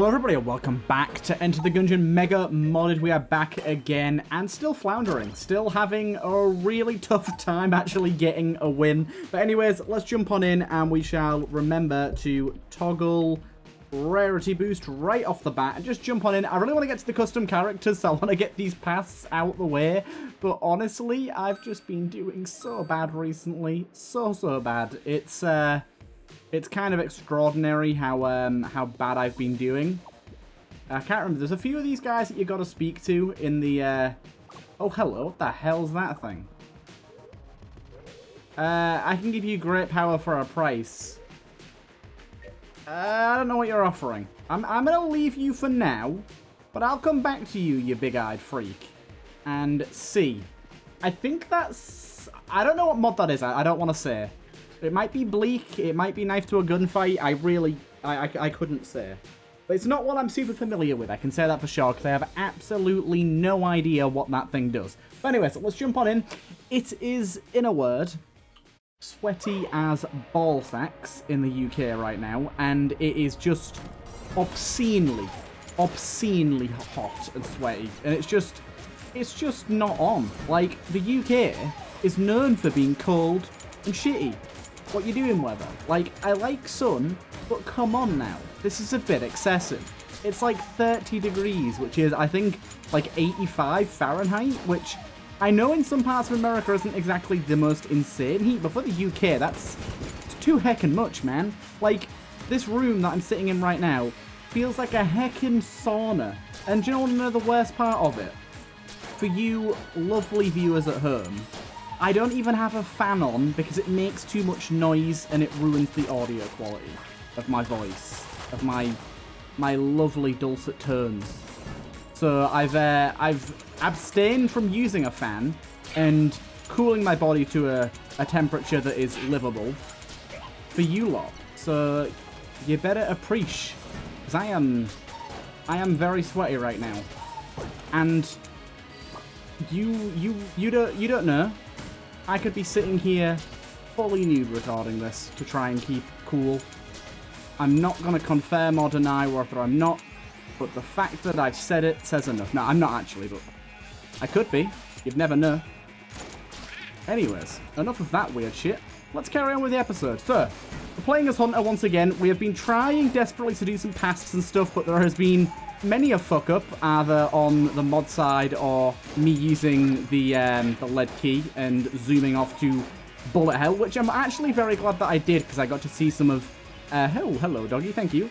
Hello everybody and welcome back to Enter the Gungeon Mega Modded. We are back again and still floundering, still having a really tough time actually getting a win. But anyways, let's jump on in and we shall remember to toggle rarity boost right off the bat and just jump on in. I really want to get to the custom characters, so I want to get these paths out the way. But honestly, I've just been doing so bad recently. So bad. It's kind of extraordinary how bad I've been doing. I can't remember. There's a few of these guys that you got to speak to in the... Oh, hello. What the hell's that thing? I can give you great power for a price. I don't know what you're offering. I'm going to leave you for now, but I'll come back to you, you big-eyed freak, and see. I think that's... I don't know what mod that is. I don't want to say. It might be bleak, it might be knife to a gunfight, I couldn't say. But it's not what I'm super familiar with, I can say that for sure, because I have absolutely no idea what that thing does. But anyways, let's jump on in. It is, in a word, sweaty as ball sacks in the UK right now, and it is just obscenely hot and sweaty, and it's just not on. Like, the UK is known for being cold and shitty. What you doing, weather? Like, I like sun, but come on now. This is a bit excessive. It's like 30 degrees, which is, I think, like 85 Fahrenheit, which I know in some parts of America isn't exactly the most insane heat, but for the UK, it's too heckin' much, man. Like, this room that I'm sitting in right now feels like a heckin' sauna. And do you want to know the worst part of it? For you lovely viewers at home, I don't even have a fan on because it makes too much noise and it ruins the audio quality of my voice, of my lovely dulcet tones. So I've abstained from using a fan and cooling my body to a temperature that is livable for you lot. So you better appreciate, because I am very sweaty right now, and you don't know. I could be sitting here fully nude recording this to try and keep cool. I'm not going to confirm or deny whether I'm not, but the fact that I've said it says enough. No, I'm not actually, but I could be. You'd never know. Anyways, enough of that weird shit. Let's carry on with the episode. So, we're playing as Hunter once again. We have been trying desperately to do some tasks and stuff, but there has been many a fuck up, either on the mod side or me using the lead key and zooming off to bullet hell, which I'm actually very glad that I did, because I got to see some of... hello doggy, thank you.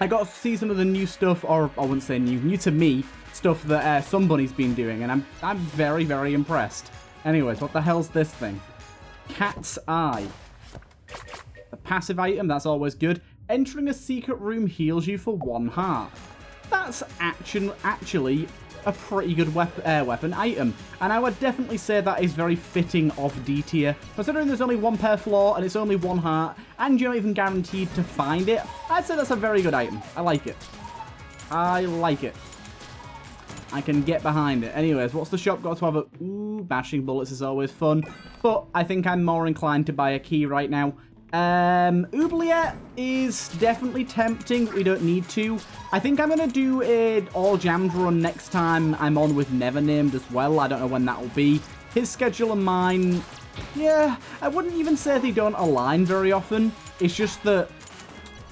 I got to see some of the new stuff, or I wouldn't say new to me, stuff that Sunbunny's been doing, and I'm very impressed. Anyways, what the hell's this thing? Cat's Eye. A passive item, that's always good. Entering a secret room heals you for 1 heart. That's actually a pretty good weapon item. And I would definitely say that is very fitting of D tier. Considering there's only 1 per floor and it's only 1 heart, and you're not even guaranteed to find it, I'd say that's a very good item. I like it. I like it. I can get behind it. Anyways, what's the shop got to have? Ooh, bashing bullets is always fun. But I think I'm more inclined to buy a key right now. Oubliette is definitely tempting. We don't need to. I think I'm going to do an all jammed run next time I'm on with Never Named as well. I don't know when that will be. His schedule and mine, yeah, I wouldn't even say they don't align very often. It's just that,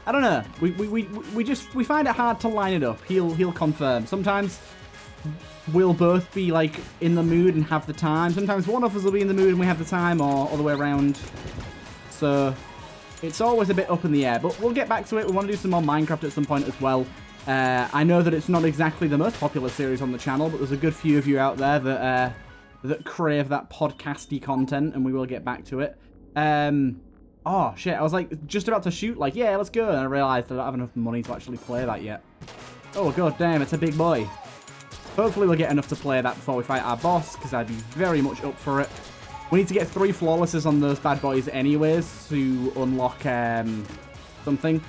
I don't know, we find it hard to line it up. He'll confirm. Sometimes we'll both be like in the mood and have the time. Sometimes one of us will be in the mood and we have the time, or all the way around. So it's always a bit up in the air, but we'll get back to it. We want to do some more Minecraft at some point as well. I know that it's not exactly the most popular series on the channel, but there's a good few of you out there that crave that podcasty content, and we will get back to it. Oh shit, I was like just about to shoot, like, yeah, let's go, and I realized I don't have enough money to actually play that yet. Oh god damn, it's a big boy. Hopefully we'll get enough to play that before we fight our boss, because I'd be very much up for it. We need to get 3 flawlesses on those bad boys anyways to unlock something.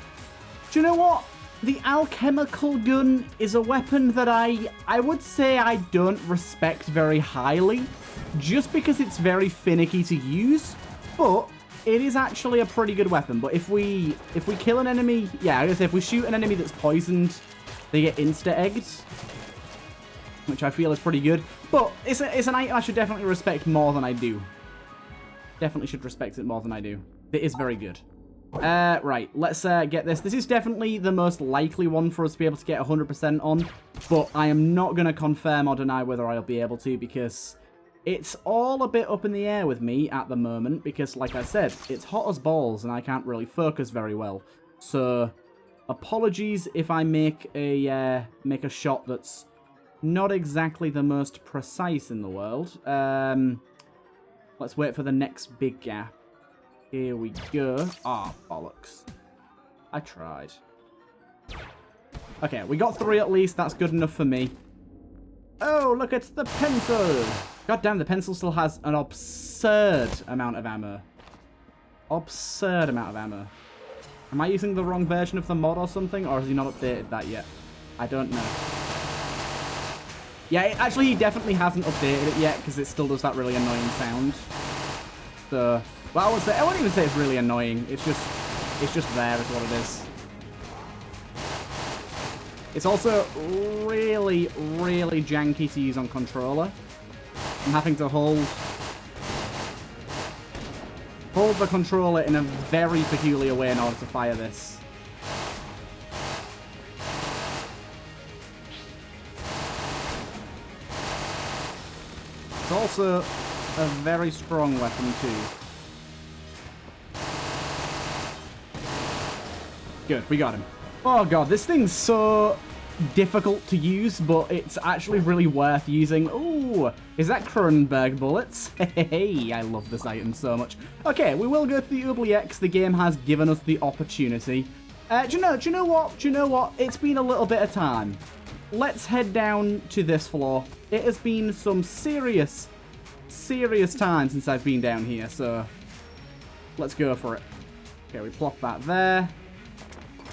Do you know what? The alchemical gun is a weapon that I would say I don't respect very highly, just because it's very finicky to use. But it is actually a pretty good weapon. But if we kill an enemy, yeah, I guess if we shoot an enemy that's poisoned, they get insta-egged, which I feel is pretty good. But it's an item I should definitely respect more than I do. Definitely should respect it more than I do. It is very good. Right, let's get this. This is definitely the most likely one for us to be able to get 100% on, but I am not going to confirm or deny whether I'll be able to, because it's all a bit up in the air with me at the moment, because, like I said, it's hot as balls, and I can't really focus very well. So, apologies if I make a shot that's not exactly the most precise in the world. Let's wait for the next big gap. Here we go. Ah, bollocks. I tried. Okay, we got 3 at least. That's good enough for me. Oh, look, it's the pencil. God damn, the pencil still has an absurd amount of ammo. Absurd amount of ammo. Am I using the wrong version of the mod or something? Or has he not updated that yet? I don't know. Yeah, actually, he definitely hasn't updated it yet, because it still does that really annoying sound. So, well, I won't even say it's really annoying. It's just there is what it is. It's also really, really janky to use on controller. I'm having to hold the controller in a very peculiar way in order to fire this. It's also a very strong weapon too. Good, we got him. Oh god, this thing's so difficult to use, but it's actually really worth using. Ooh, is that Cronenberg bullets? Hey, I love this item so much. Okay, we will go to the Oubliettes. The game has given us the opportunity. Do you know what? It's been a little bit of time. Let's head down to this floor. It has been some serious time since I've been down here, so let's go for it. Okay, we plop that there.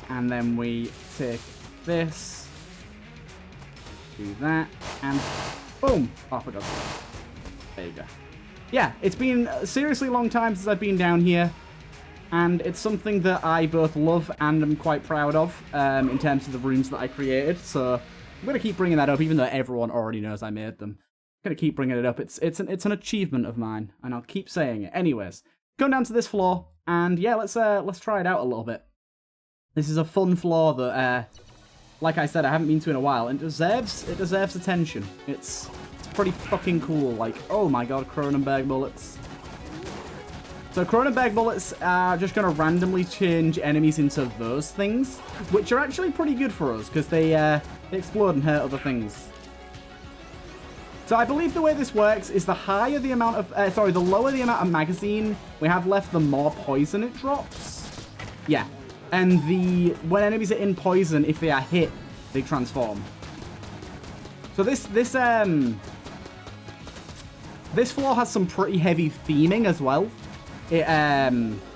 And then we take this, do that, and boom! Oh, I forgot that. There you go. Yeah, it's been a seriously long time since I've been down here, and it's something that I both love and am quite proud of in terms of the rooms that I created, so I'm going to keep bringing that up, even though everyone already knows I made them. I'm going to keep bringing it up. It's an achievement of mine, and I'll keep saying it. Anyways, going down to this floor, and yeah, let's try it out a little bit. This is a fun floor that, like I said, I haven't been to in a while, and it deserves attention. It's pretty fucking cool. Like, oh my god, Cronenberg bullets. So Cronenberg bullets are just going to randomly change enemies into those things, which are actually pretty good for us, because they explode and hurt other things. So I believe the way this works is the lower the amount of magazine we have left, the more poison it drops. Yeah. And when enemies are in poison, if they are hit, they transform. So this floor has some pretty heavy theming as well. Cronenberg.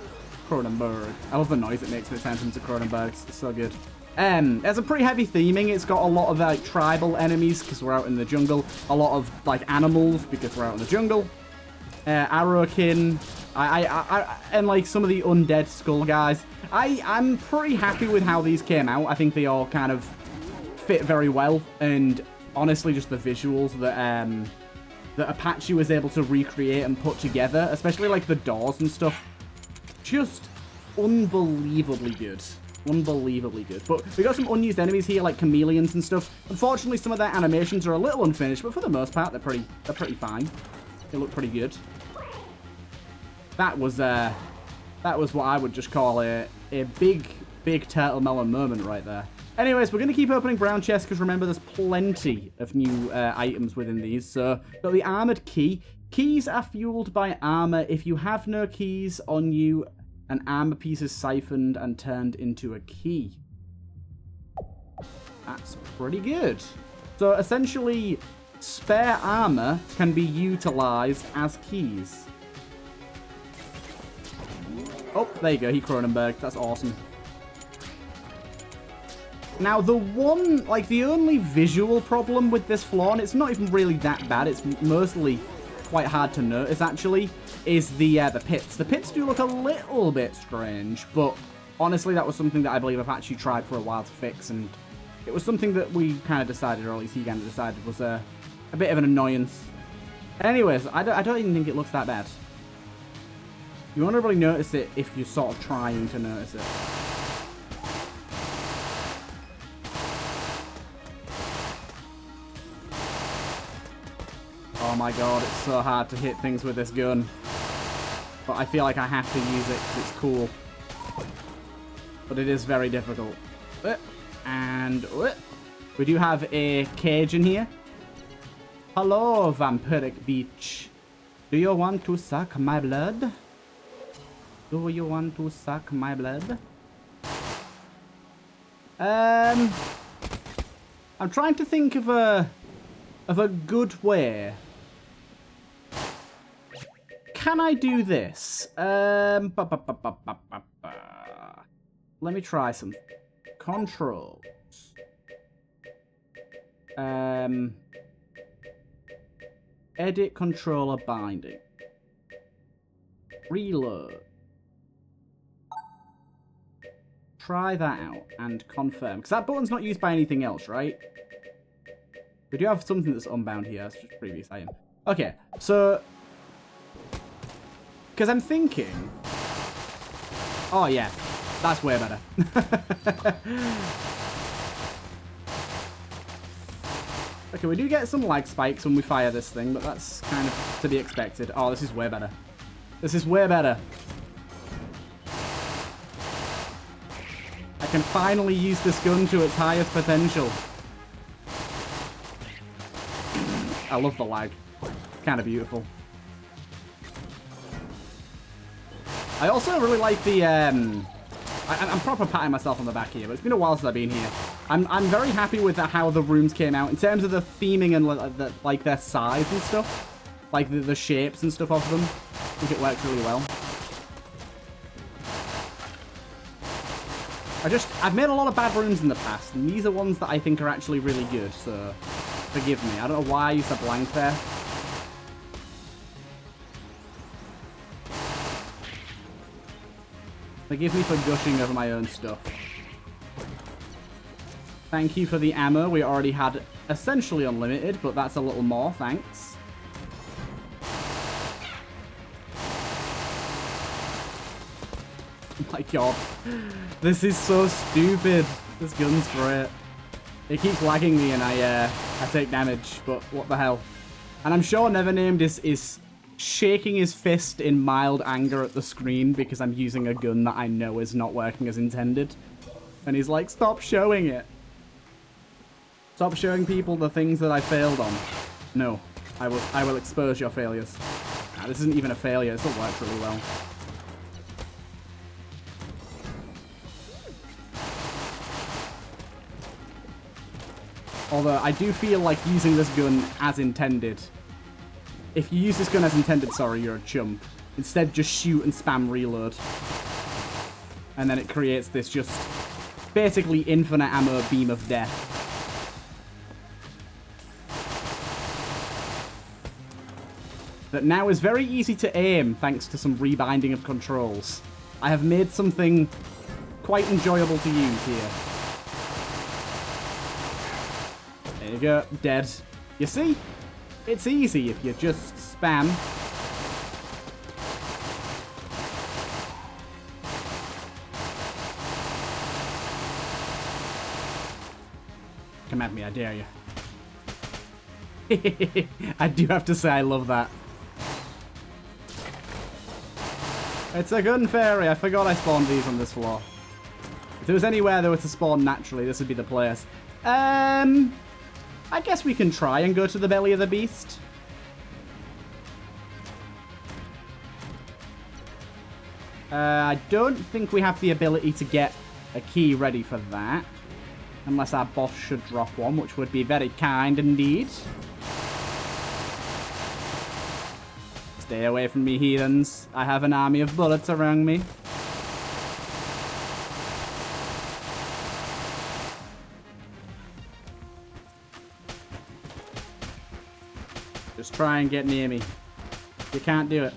I love the noise it makes when it turns into Cronenberg. It's so good. There's a pretty heavy theming. It's got a lot of like tribal enemies because we're out in the jungle. A lot of like animals because we're out in the jungle. Arrowkin. And like some of the undead skull guys. I'm pretty happy with how these came out. I think they all kind of fit very well, and honestly, just the visuals that Apache was able to recreate and put together, especially like the doors and stuff, just unbelievably good. Unbelievably good. But we got some unused enemies here, like chameleons and stuff. Unfortunately, some of their animations are a little unfinished, but for the most part, they're pretty fine. They look pretty good. That was what I would just call a big TheTurtleMelon moment right there. Anyways, we're going to keep opening brown chests because remember, there's plenty of new items within these. So, got the armored key. Keys are fueled by armor. If you have no keys on you, an armor piece is siphoned and turned into a key. That's pretty good. So, essentially, spare armor can be utilized as keys. Oh, there you go. He Cronenberg. That's awesome. Now, the only visual problem with this floor, and it's not even really that bad, it's mostly quite hard to notice, actually, is the pits. The pits do look a little bit strange, but honestly, that was something that I believe I've actually tried for a while to fix, and it was something that we kind of decided, or at least he kind of decided, was a bit of an annoyance. Anyways, I don't even think it looks that bad. You won't really notice it if you're sort of trying to notice it. Oh my god, it's so hard to hit things with this gun. But I feel like I have to use it because it's cool. But it is very difficult. And we do have a cage in here. Hello, vampiric beach. Do you want to suck my blood? Do you want to suck my blood? I'm trying to think of a good way. Can I do this? Let me try some controls. Edit controller binding. Reload. Try that out and confirm. Because that button's not used by anything else, right? We do have something that's unbound here. That's just previous item. Okay, so... Because I'm thinking... Oh, yeah. That's way better. Okay, we do get some lag spikes when we fire this thing, but that's kind of to be expected. Oh, this is way better. This is way better. I can finally use this gun to its highest potential. I love the lag. It's kind of beautiful. I also really like the, I'm proper patting myself on the back here, but it's been a while since I've been here. I'm very happy with how the rooms came out in terms of the theming and like their size and stuff. Like the shapes and stuff of them. I think it works really well. I've made a lot of bad rooms in the past, and these are ones that I think are actually really good, so forgive me. I don't know why I used a blank there. Forgive me for gushing over my own stuff. Thank you for the ammo. We already had essentially unlimited, but that's a little more. Thanks. Oh my god. This is so stupid. This gun's great. It keeps lagging me and I take damage, but what the hell. And I'm sure Nevernamed is shaking his fist in mild anger at the screen because I'm using a gun that I know is not working as intended. And he's like, stop showing it. Stop showing people the things that I failed on. No, I will expose your failures. Nah, this isn't even a failure. This will work really well. Although I do feel like using this gun as intended. If you use this gun as intended, sorry, you're a chump. Instead, just shoot and spam reload. And then it creates this just basically infinite ammo beam of death. That now is very easy to aim thanks to some rebinding of controls. I have made something quite enjoyable to use here. There you go, dead. You see? It's easy if you just spam. Come at me, I dare you. I do have to say I love that. It's a gun fairy. I forgot I spawned these on this floor. If there was anywhere they were to spawn naturally, this would be the place. I guess we can try and go to the belly of the beast. I don't think we have the ability to get a key ready for that. Unless our boss should drop one, which would be very kind indeed. Stay away from me, heathens. I have an army of bullets around me. Just try and get near me. You can't do it.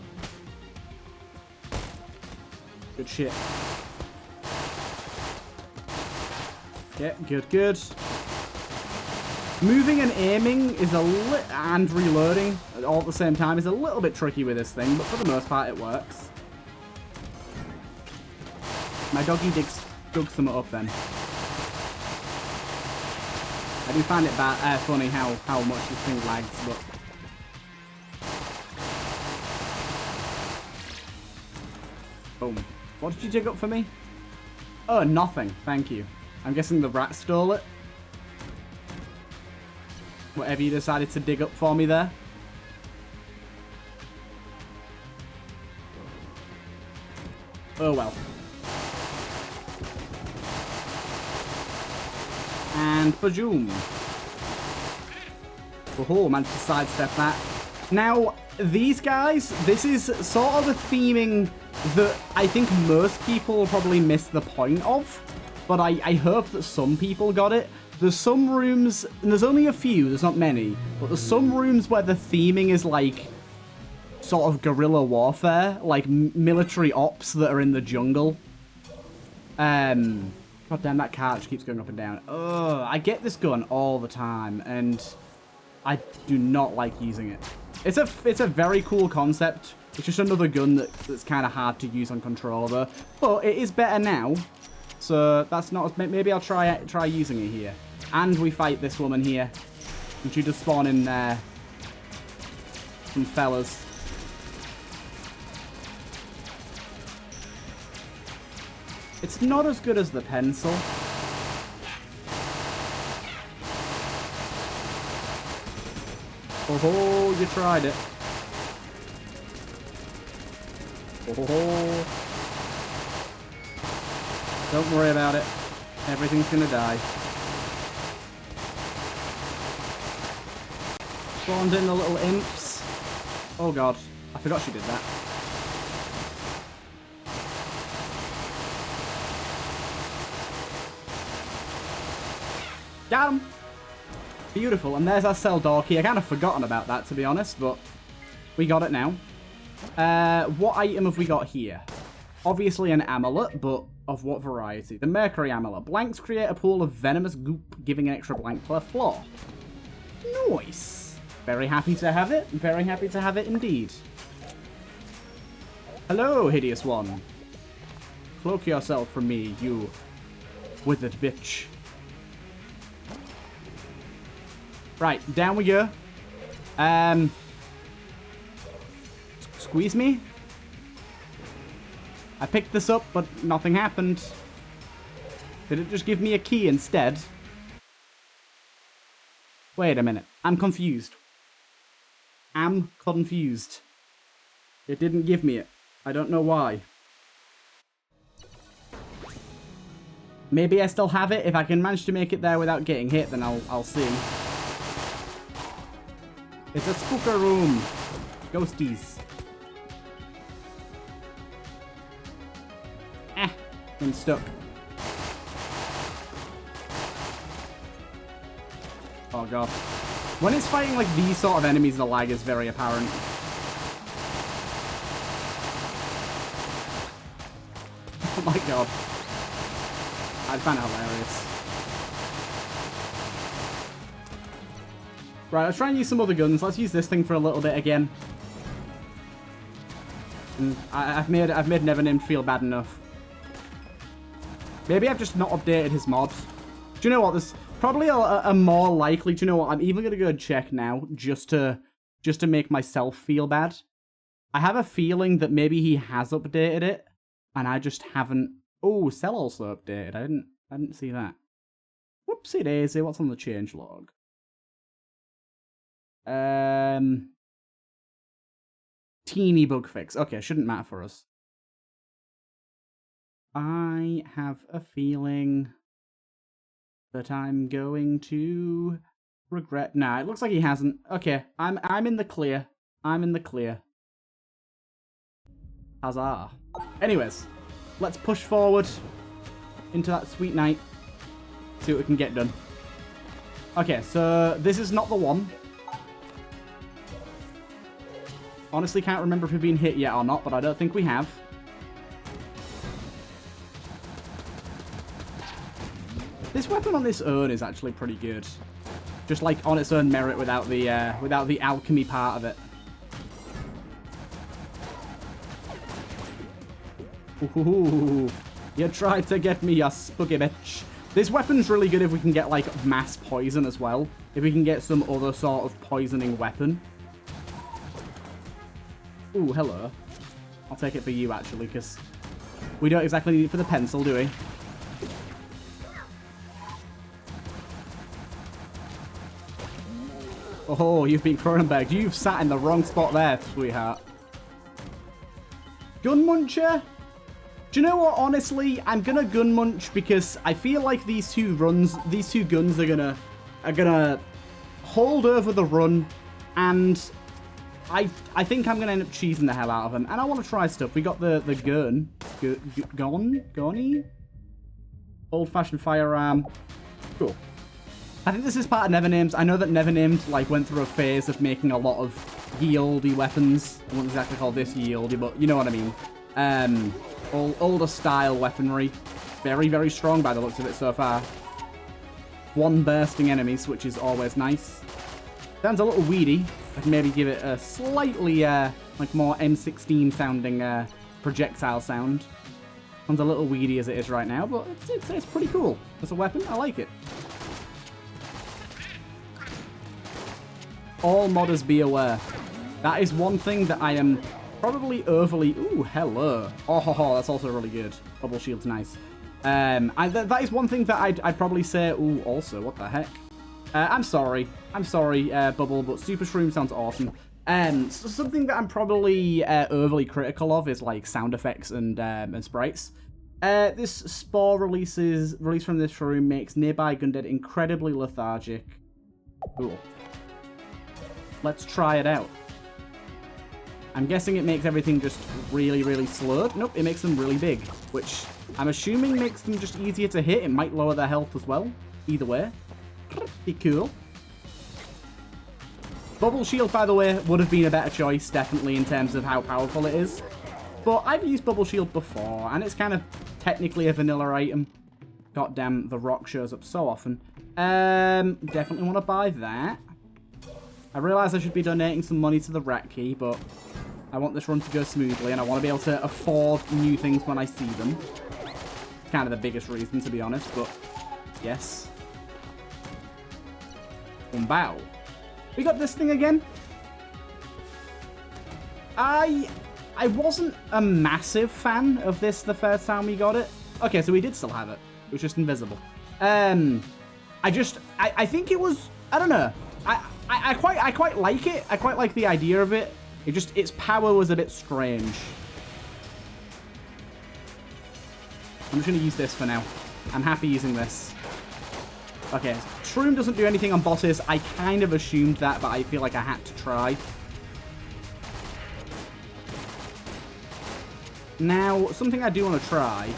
Good shit. Yeah, good, good. Moving and aiming is and reloading all at the same time is a little bit tricky with this thing, but for the most part it works. My doggy dug some up then. I do find it funny how much this thing lags, but... Boom. What did you dig up for me? Oh, nothing. Thank you. I'm guessing the rat stole it. Whatever you decided to dig up for me there. Oh well. And bajoom. Oh, managed to sidestep that. Now, these guys, this is sort of a theming that I think most people will probably miss the point of. But I hope that some people got it. There's some rooms, and there's only a few, there's not many, but there's some rooms where the theming is like sort of guerrilla warfare, like military ops that are in the jungle. God damn, that cart just keeps going up and down. Ugh, I get this gun all the time, and I do not like using it. It's a very cool concept. It's just another gun that's kind of hard to use on controller, but it is better now. So that's not. Maybe I'll try using it here. And we fight this woman here, and she just spawn in there. Some fellas. It's not as good as the pencil. Oh, you tried it. Oh. Don't worry about it. Everything's gonna die. Spawned in the little imps. Oh god. I forgot she did that. Got him! Beautiful. And there's our cell door key. I kind of forgotten about that, to be honest, but we got it now. What item have we got here? Obviously an amulet, but of what variety? The Mercury amulet. Blanks create a pool of venomous goop, giving an extra blank per floor. Nice. Very happy to have it. Very happy to have it indeed. Hello, hideous one. Cloak yourself from me, you withered bitch. Right, down we go. Squeeze me. I picked this up, but nothing happened. Did it just give me a key instead? Wait a minute. I'm confused. I'm confused. It didn't give me it. I don't know why. Maybe I still have it. If I can manage to make it there without getting hit, then I'll see. It's a spooker room. Ghosties. I'm stuck. Oh god. When it's fighting like these sort of enemies, the lag is very apparent. Oh my god. I find it hilarious. Right, let's try and use some other guns. Let's use this thing for a little bit again. And I've made Nevernamed feel bad enough. Maybe I've just not updated his mod. Do you know what? There's probably a more likely... Do you know what? I'm even going to go and check now just to make myself feel bad. I have a feeling that maybe he has updated it, and I just haven't... Oh, Cell also updated. I didn't see that. Whoopsie daisy. What's on the change log? Teeny bug fix. Okay, shouldn't matter for us. I have a feeling that I'm going to regret... Nah, it looks like he hasn't. Okay, I'm in the clear. I'm in the clear. Huzzah. Anyways, let's push forward into that sweet night. See what we can get done. Okay, so this is not the one. Honestly, can't remember if we've been hit yet or not, but I don't think we have. This weapon on its own is actually pretty good. Just like on its own merit without the alchemy part of it. Ooh, you tried to get me, you spooky bitch. This weapon's really good if we can get, like, mass poison as well. If we can get some other sort of poisoning weapon. Ooh, hello. I'll take it for you, actually, because we don't exactly need it for the pencil, do we? Oh, you've been Cronenberg. You've sat in the wrong spot there, sweetheart. Gun Muncher? Do you know what? Honestly, I'm gonna Gun Munch because I feel like these two guns are gonna hold over the run, and I think I'm gonna end up cheesing the hell out of them. And I want to try stuff. We got the Gunny? Old-fashioned firearm. Cool. I think this is part of Nevernamed. I know that Nevernamed like went through a phase of making a lot of yieldy weapons. I wouldn't exactly call this yieldy, but you know what I mean. Older style weaponry. Very, very strong by the looks of it so far. One bursting enemies, which is always nice. Sounds a little weedy. I can maybe give it a slightly like more M16 sounding projectile sound. Sounds a little weedy as it is right now, but it's pretty cool. As a weapon, I like it. All modders be aware. That is one thing that I am probably overly... Ooh, hello. Oh, that's also really good. Bubble shield's nice. That is one thing that I'd probably say... Ooh, also, what the heck? I'm sorry. I'm sorry, Bubble, but Super Shroom sounds awesome. So something that I'm probably overly critical of is, like, sound effects and sprites. This spore released from this shroom makes nearby Gundead incredibly lethargic. Cool. Let's try it out. I'm guessing it makes everything just really, really slow. Nope, it makes them really big, which I'm assuming makes them just easier to hit. It might lower their health as well. Either way. Pretty cool. Bubble Shield, by the way, would have been a better choice, definitely, in terms of how powerful it is. But I've used Bubble Shield before, and it's kind of technically a vanilla item. Goddamn, the rock shows up so often. Definitely want to buy that. I realise I should be donating some money to the rat key, but I want this run to go smoothly, and I want to be able to afford new things when I see them. It's kind of the biggest reason, to be honest, but yes. Bow. We got this thing again. I wasn't a massive fan of this the first time we got it. Okay, so we did still have it. It was just invisible. I think it was, I don't know. I quite like it. I quite like the idea of it. Its power was a bit strange. I'm just going to use this for now. I'm happy using this. Okay, Shroom doesn't do anything on bosses. I kind of assumed that, but I feel like I had to try. Now, something I do want to try.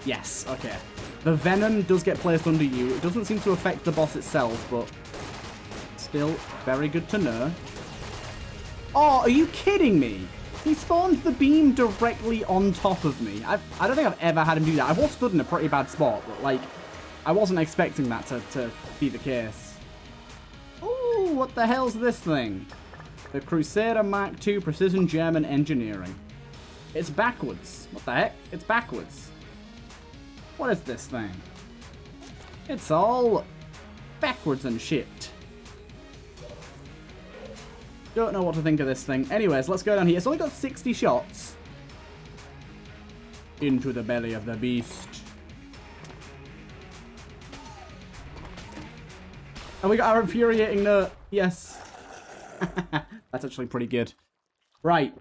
Yes, okay. The Venom does get placed under you. It doesn't seem to affect the boss itself, but still very good to know. Oh, are you kidding me? He spawned the beam directly on top of me. I don't think I've ever had him do that. I was stood in a pretty bad spot, but, like, I wasn't expecting that to be the case. Ooh, what the hell's this thing? The Crusader Mark II Precision German Engineering. It's backwards. What the heck? It's backwards. What is this thing? It's all backwards and shit. Don't know what to think of this thing. Anyways, let's go down here. It's only got 60 shots. Into the belly of the beast. And we got our infuriating note. Yes. That's actually pretty good. Right.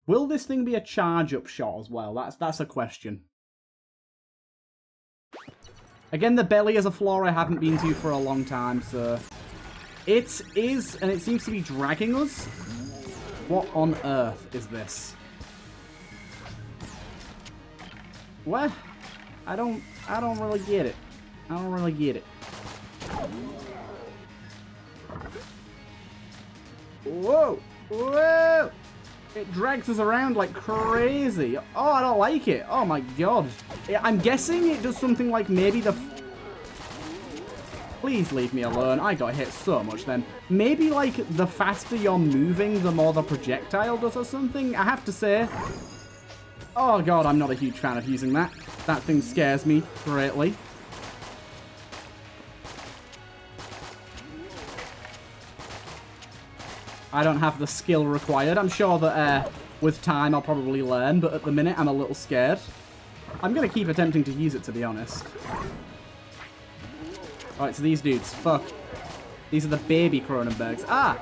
Will this thing be a charge-up shot as well? That's a question. Again, the belly is a floor I haven't been to for a long time, so... It is, and it seems to be dragging us. What on earth is this? What? I don't really get it. I don't really get it. Whoa! Whoa! It drags us around like crazy. Oh, I don't like it. Oh my god. I'm guessing it does something like maybe the... Please leave me alone. I got hit so much then. Maybe like the faster you're moving, the more the projectile does or something. I have to say... Oh god, I'm not a huge fan of using that. That thing scares me greatly. I don't have the skill required. I'm sure that with time I'll probably learn, but at the minute I'm a little scared. I'm going to keep attempting to use it, to be honest. Alright, so these dudes. Fuck. These are the baby Cronenbergs. Ah!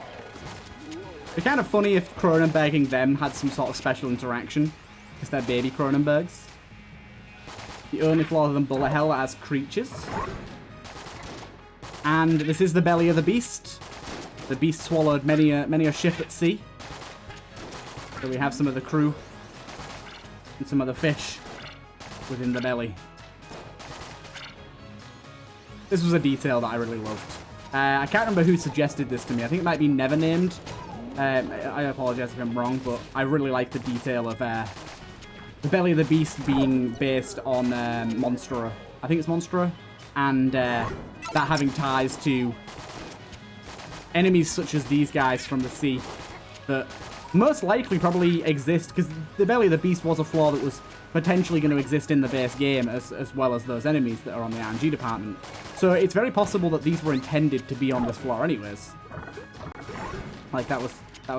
It'd be kind of funny if Cronenberging them had some sort of special interaction. Because they're baby Cronenbergs. The only flaw of them bullet hell as creatures. And this is the belly of the beast. The beast swallowed many a ship at sea. So we have some of the crew and some of the fish within the belly. This was a detail that I really loved. I can't remember who suggested this to me. I think it might be Never Named. I apologize if I'm wrong, but I really like the detail of the belly of the beast being based on Monstera. I think it's Monstera. And that having ties to enemies such as these guys from the sea that most likely probably exist, because the belly of the beast was a flaw that was potentially going to exist in the base game as well as those enemies that are on the RNG department. So it's very possible that these were intended to be on this floor anyways. Like that was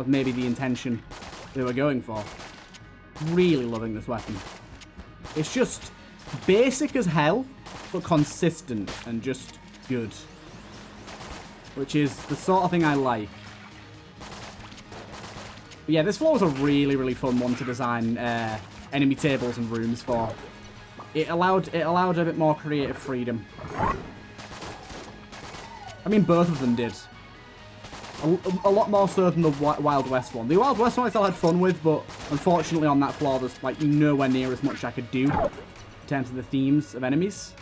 maybe the intention they were going for. Really loving this weapon. It's just basic as hell, but consistent and just good. Which is the sort of thing I like. But yeah, this floor was a really, really fun one to design enemy tables and rooms for. It allowed a bit more creative freedom. I mean, both of them did. A lot more so than the Wild West one. The Wild West one I still had fun with, but unfortunately on that floor there's like nowhere near as much I could do in terms of the themes of enemies.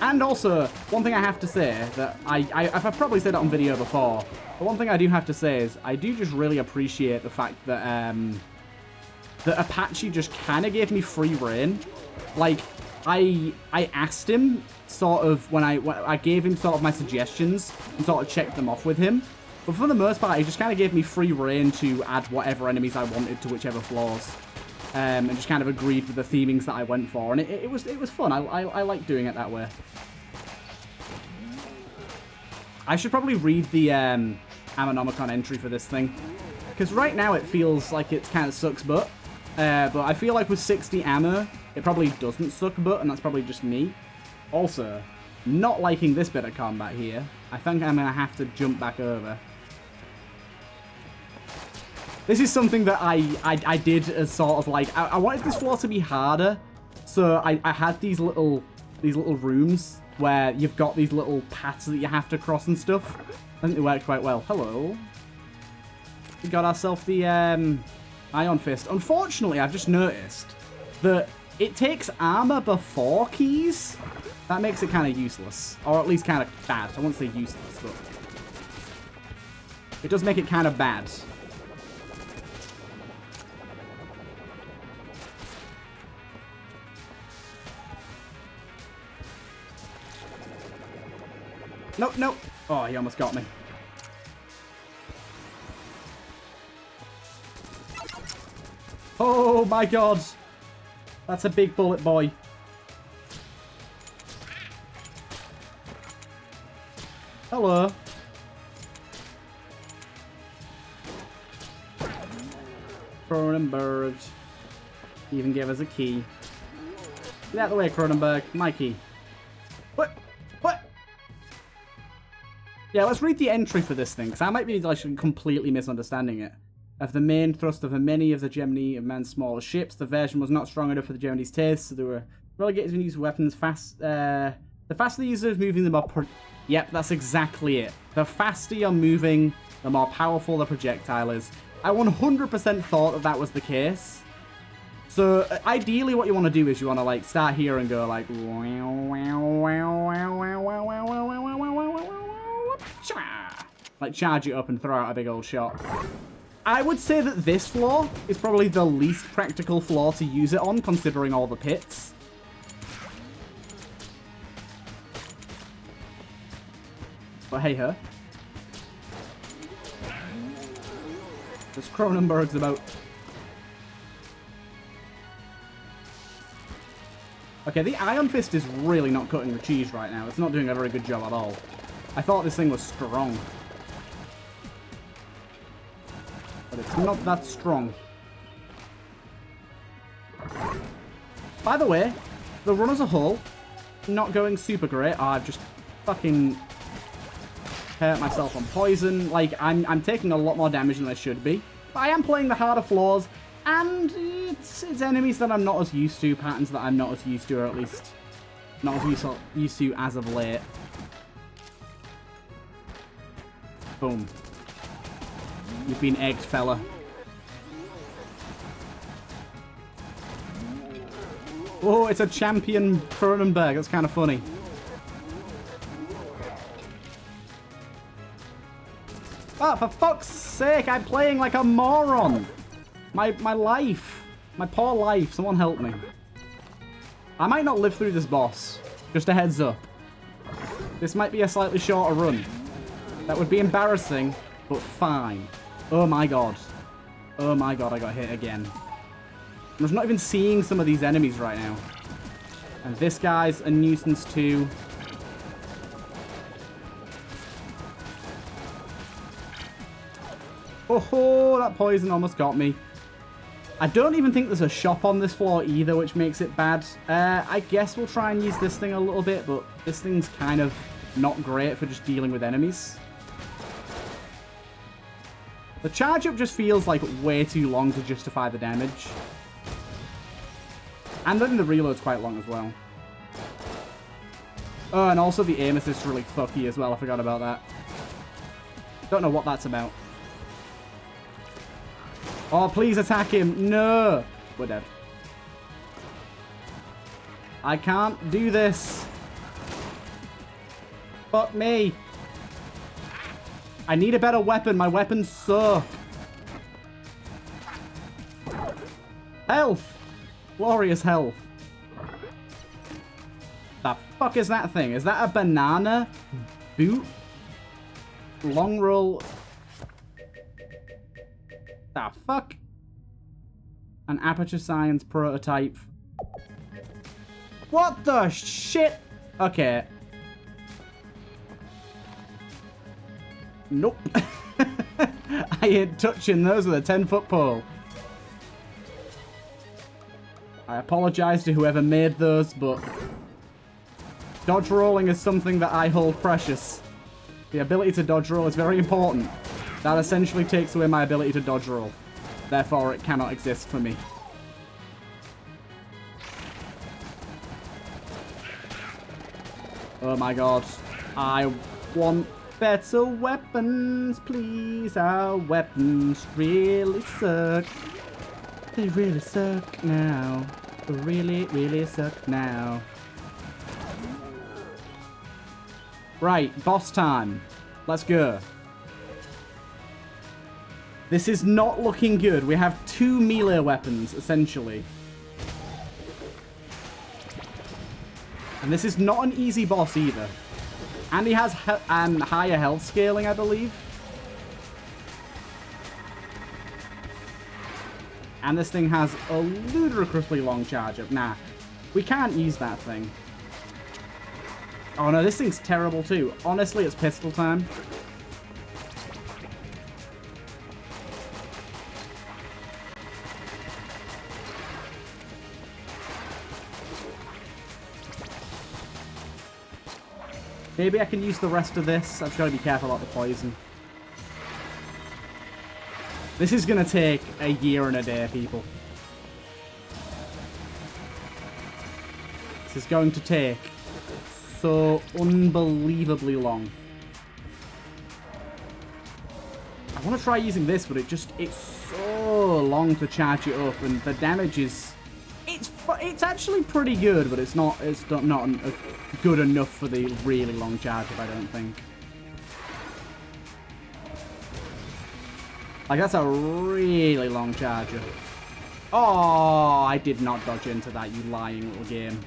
And also, one thing I have to say, that I've probably said it on video before, but one thing I do have to say is, I do just really appreciate the fact that, that Apache just kind of gave me free reign. Like, I asked him, sort of, when I gave him sort of my suggestions, and sort of checked them off with him, but for the most part, he just kind of gave me free reign to add whatever enemies I wanted to whichever floors. And just kind of agreed with the themings that I went for, and it was fun. I like doing it that way. I should probably read the Ammonomicon entry for this thing, because right now it feels like it kind of sucks butt. But I feel like with 60 ammo, it probably doesn't suck butt, and that's probably just me. Also, not liking this bit of combat here. I think I'm gonna have to jump back over. This is something that I did as sort of like, I wanted this floor to be harder, so I had these little rooms where you've got these little paths that you have to cross and stuff. I think they worked quite well. Hello. We got ourselves the Iron Fist. Unfortunately, I've just noticed that it takes armor before keys. That makes it kind of useless, or at least kind of bad. I won't say useless, but it does make it kind of bad. Nope, nope. Oh, he almost got me. Oh my god. That's a big bullet, boy. Hello. Cronenberg. He even gave us a key. Get out of the way, Cronenberg. My key. What? What? Yeah, let's read the entry for this thing, because I might be like completely misunderstanding it. Of the main thrust of many of the Gemini of man's smaller ships, the version was not strong enough for the Gemini's taste, so they were relegated to use weapons fast. The faster the user is moving, the more. Yep, that's exactly it. The faster you're moving, the more powerful the projectile is. I 100% thought that was the case. So ideally, what you want to do is you want to like start here and go like. Like, charge it up and throw out a big old shot. I would say that this floor is probably the least practical floor to use it on, considering all the pits. But hey, her. There's Cronenberg's about. Okay, the Iron Fist is really not cutting the cheese right now. It's not doing a very good job at all. I thought this thing was strong. But it's not that strong. By the way, the run as a whole, not going super great. Oh, I've just fucking hurt myself on poison. Like, I'm taking a lot more damage than I should be. But I am playing the harder floors, and it's enemies that I'm not as used to, patterns that I'm not as used to, or at least not as used to as of late. Boom. You've been egged, fella. Oh, it's a champion Cronenberg. That's kind of funny. Oh, for fuck's sake, I'm playing like a moron. My life. My poor life. Someone help me. I might not live through this boss. Just a heads up. This might be a slightly shorter run. That would be embarrassing, but fine. Oh my god. Oh my god, I got hit again. I'm just not even seeing some of these enemies right now. And this guy's a nuisance too. Oh, that poison almost got me. I don't even think there's a shop on this floor either, which makes it bad. I guess we'll try and use this thing a little bit, but this thing's kind of not great for just dealing with enemies. The charge up just feels like way too long to justify the damage. And then the reload's quite long as well. Oh, and also the aim assist really fucky as well. I forgot about that. Don't know what that's about. Oh, please attack him. No. We're dead. I can't do this. Fuck me. I need a better weapon. My weapons suck. Health. Glorious health. The fuck is that thing? Is that a banana boot? Long roll. The fuck? An aperture science prototype. What the shit? Okay. Nope. I ain't touching those with a 10-foot pole. I apologize to whoever made those, but dodge rolling is something that I hold precious. The ability to dodge roll is very important. That essentially takes away my ability to dodge roll. Therefore, it cannot exist for me. Oh my god. I want better weapons, please. Our weapons really suck. They really suck now. They really, really suck now. Right, boss time. Let's go. This is not looking good. We have 2 melee weapons, essentially. And this is not an easy boss either. And he has higher health scaling, I believe. And this thing has a ludicrously long charge up. Nah, we can't use that thing. Oh no, this thing's terrible too. Honestly, it's pistol time. Maybe I can use the rest of this. I've just got to be careful about the poison. This is going to take a year and a day, people. This is going to take so unbelievably long. I want to try using this, but it's so long to charge it up, and the damage is... It's actually pretty good, but it's not good enough for the really long charge up, I don't think. Like, that's a really long charger. Oh, I did not dodge into that, you lying little game.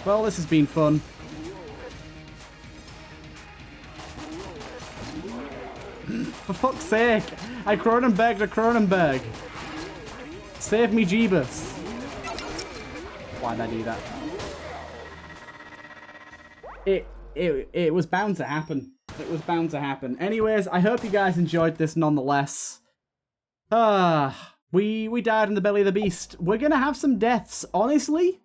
Well, this has been fun. For fuck's sake, I Cronenberged a Cronenberg. Save me, Jeebus. Why'd I do that? It was bound to happen. It was bound to happen. Anyways, I hope you guys enjoyed this nonetheless. We died in the belly of the beast. We're gonna have some deaths. Honestly,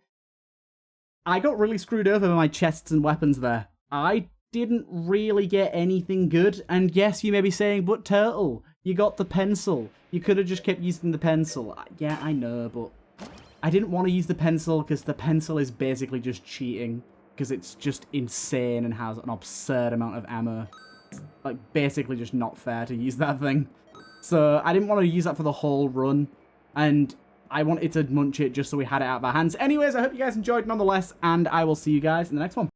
I got really screwed over by my chests and weapons there. I didn't really get anything good. And yes, you may be saying, but Turtle, you got the pencil. You could have just kept using the pencil. Yeah, I know, but I didn't want to use the pencil because the pencil is basically just cheating. Because it's just insane and has an absurd amount of ammo. Like, basically just not fair to use that thing. So, I didn't want to use that for the whole run. And I wanted to munch it just so we had it out of our hands. Anyways, I hope you guys enjoyed nonetheless. And I will see you guys in the next one.